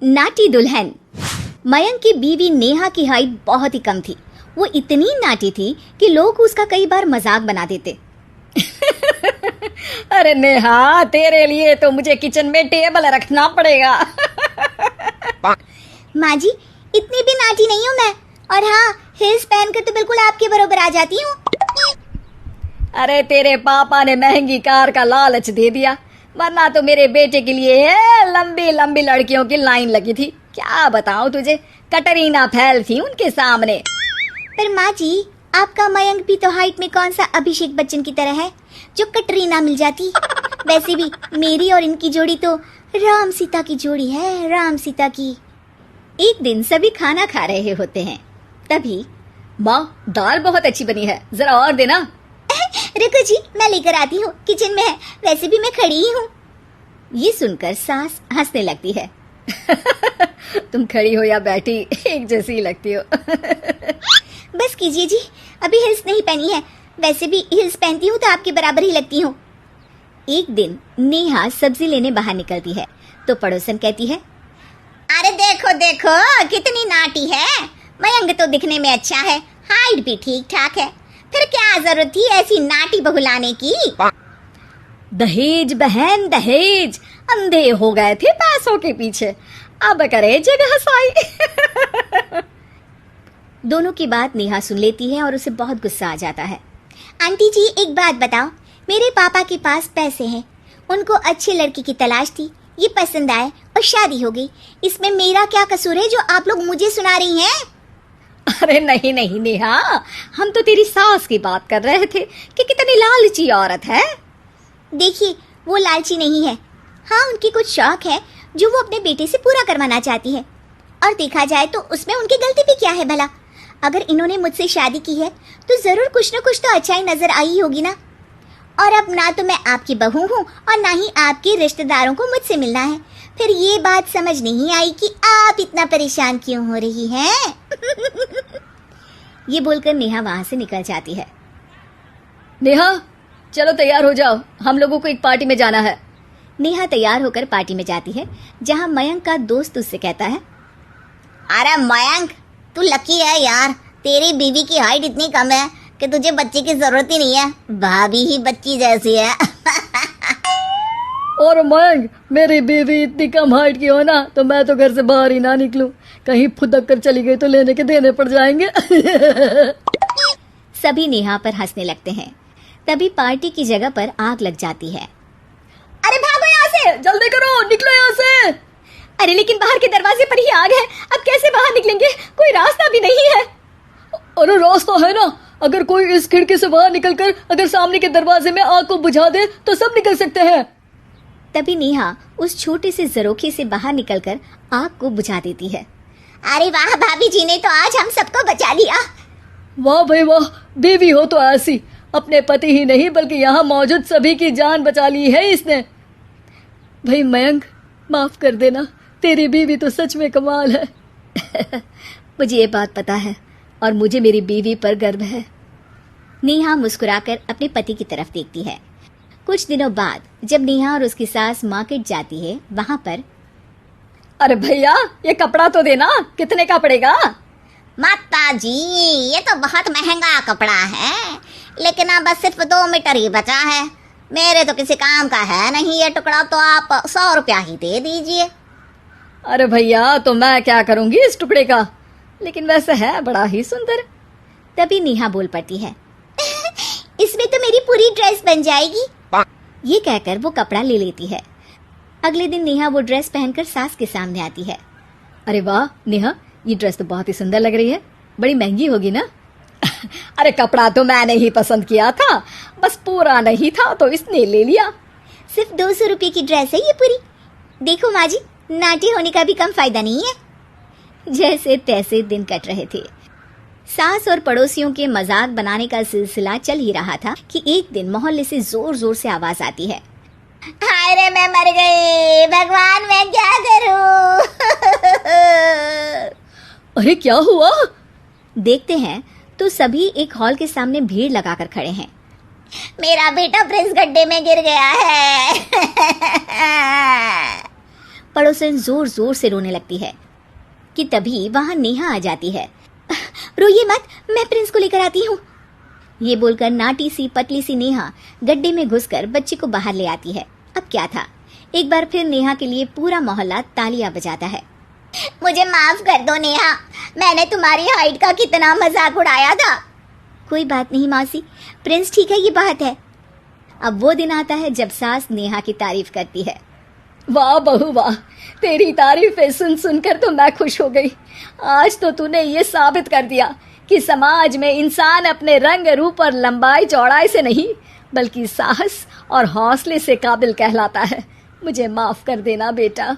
नाटी दुल्हन। मयंक की बीवी नेहा की हाइट बहुत ही कम थी। वो इतनी नाटी थी कि लोग उसका कई बार मजाक बना देते। अरे नेहा, तेरे लिए तो मुझे किचन में टेबल रखना पड़ेगा। माँ जी, इतनी भी नाटी नहीं हूँ मैं। और हाँ, हिल्स पहनकर तो बिल्कुल आपके बराबर आ जाती हूँ। अरे तेरे पापा ने महंगी कार का लालच दे दिया, वरना तो मेरे बेटे के लिए लंबी लंबी लड़कियों की लाइन लगी थी। क्या बताऊं तुझे, कटरीना फैल थी उनके सामने। पर माँ जी, आपका मयंक भी तो हाइट में कौन सा अभिषेक बच्चन की तरह है जो कटरीना मिल जाती। वैसे भी मेरी और इनकी जोड़ी तो राम सीता की जोड़ी है, राम सीता की। एक दिन सभी खाना खा रहे होते हैं, तभी माँ, दाल बहुत अच्छी बनी है, जरा और देना। रुको जी, मैं लेकर आती हूँ, किचन में है, वैसे भी मैं खड़ी ही हूँ। ये सुनकर सास हंसने लगती है। तुम खड़ी हो या बैठी, एक जैसी ही लगती हो। बस कीजिए जी, अभी हिल्स नहीं पहनी है, वैसे भी हिल्स पहनती हूँ तो आपके बराबर ही लगती हूँ। एक दिन नेहा सब्जी लेने बाहर निकलती है तो पड़ोसन कहती है, अरे देखो देखो कितनी नाटी है। मयंक तो दिखने में अच्छा है, हाइट भी ठीक ठाक है, फिर क्या जरूरत थी ऐसी नाटी बहू लाने की। दहेज बहन दहेज, अंधे हो गए थे पैसों के पीछे, अब करे जगह साई। दोनों की बात नेहा सुन लेती है और उसे बहुत गुस्सा आ जाता है। आंटी जी, एक बात बताओ, मेरे पापा के पास पैसे हैं, उनको अच्छी लड़की की तलाश थी, ये पसंद आए और शादी हो गई, इसमें मेरा क्या कसूर है जो आप लोग मुझे सुना रही हैं? अरे नहीं नहीं नेहा, हम तो तेरी सास की बात कर रहे थे कि कितनी लालची औरत है। देखिए, वो लालची नहीं है, हाँ उनकी कुछ शौक है जो वो अपने बेटे से पूरा करवाना चाहती है। और देखा जाए तो उसमें उनकी गलती भी क्या है भला। अगर इन्होंने मुझसे शादी की है तो जरूर कुछ न कुछ तो अच्छाई नजर आई होगी ना। और अब ना तो मैं आपकी बहू हूँ और ना ही आपके रिश्तेदारों को मुझसे मिलना है। फिर ये बात समझ नहीं आई कि आप इतना परेशान क्यों हो रही हैं। ये बोलकर नेहा वहां से निकल जाती है। नेहा, चलो तैयार हो जाओ, हम लोगों को एक पार्टी में जाना है। नेहा तैयार होकर पार्टी में जाती है, जहां मयंक का दोस्त उससे कहता है, अरे मयंक, तू लकी है यार, तेरी बीवी की हाइट इतनी कम है कि तुझे बच्चे की जरूरत ही नहीं है, भाभी ही बच्ची जैसी है। और मयंक, मेरी बीवी इतनी कम हाइट की हो ना तो मैं तो घर से बाहर ही ना निकलूं, कहीं फुदक कर चली गई तो लेने के देने पड़ जाएंगे। सभी नेहा पर हंसने लगते हैं। तभी पार्टी की जगह पर आग लग जाती है। अरे भागो यहाँ से, जल्दी करो, निकलो यहाँ से। अरे लेकिन बाहर के दरवाजे पर ही आग है, अब कैसे बाहर निकलेंगे, कोई रास्ता भी नहीं है। अरे रास्ता है ना, अगर कोई इस खिड़की से बाहर निकलकर अगर सामने के दरवाजे में आग को बुझा दे तो सब निकल सकते हैं। तभी नेहा उस छोटे से जरोखे से बाहर निकलकर आग को बुझा देती है। अरे वाह, भाभी जी ने तो आज हम सबको बचा लिया। वाह भाई वाह, बीवी हो तो ऐसी, अपने पति ही नहीं बल्कि यहाँ मौजूद सभी की जान बचा ली है इसने। भाई मयंक, माफ कर देना, तेरी बीवी तो सच में कमाल है। मुझे ये बात पता है और मुझे मेरी बीवी पर गर्व है। नेहा मुस्कुराकर अपने पति की तरफ देखती है। कुछ दिनों बाद जब नेहा और उसकी सास मार्केट जाती है, वहाँ पर, अरे भैया, ये कपड़ा तो देना, कितने का पड़ेगा? माता जी, ये तो बहुत महंगा कपड़ा है, लेकिन अब बस सिर्फ 2 मीटर ही बचा है, मेरे तो किसी काम का है नहीं ये टुकड़ा, तो आप 100 रुपया ही दे दीजिए। अरे भैया, तो मैं क्या करूंगी इस टुकड़े का, लेकिन वैसे है बड़ा ही सुंदर। तभी नेहा बोल पड़ती है, इसमें तो मेरी पूरी ड्रेस बन जाएगी। ये कहकर वो कपड़ा ले लेती है। अगले दिन नेहा वो ड्रेस पहनकर सास के सामने आती है। अरे वाह नेहा, ये ड्रेस तो बहुत ही सुंदर लग रही है, बड़ी महंगी होगी ना? अरे कपड़ा तो मैंने ही पसंद किया था, बस पूरा नहीं था तो इसने ले लिया। सिर्फ 200 रुपये की ड्रेस है ये पूरी। देखो माँ जी, नाटी होने का भी कम फायदा नहीं है। जैसे तैसे दिन कट रहे थे। सास और पड़ोसियों के मजाक बनाने का सिलसिला चल ही रहा था कि एक दिन मोहल्ले से जोर जोर से आवाज आती है, हाय रे मैं मर गई, भगवान मैं क्या करूं। अरे क्या हुआ? देखते हैं तो सभी एक हॉल के सामने भीड़ लगाकर खड़े हैं। मेरा बेटा प्रिंस गड्ढे में गिर गया है। पड़ोसन जोर जोर से रोने लगती है कि तभी वहां नेहा आ जाती है। रोइए मत, मैं प्रिंस को लेकर आती हूँ। ये बोलकर नाटी सी पतली सी नेहा गड्ढे में घुसकर बच्चे को बाहर ले आती है। अब क्या था, एक बार फिर नेहा के लिए पूरा मोहल्ला तालियां बजाता है। मुझे माफ कर दो नेहा, मैंने तुम्हारी हाइट का कितना मजाक उड़ाया था। कोई बात नहीं मौसी, प्रिंस ठीक है, ये बात है। अब वो दिन आता है जब सास नेहा की तारीफ करती है। वाह बहू वाह, तेरी तारीफें सुन सुनकर तो मैं खुश हो गई। आज तो तूने ये साबित कर दिया कि समाज में इंसान अपने रंग रूप और लंबाई चौड़ाई से नहीं बल्कि साहस और हौसले से काबिल कहलाता है। मुझे माफ कर देना बेटा।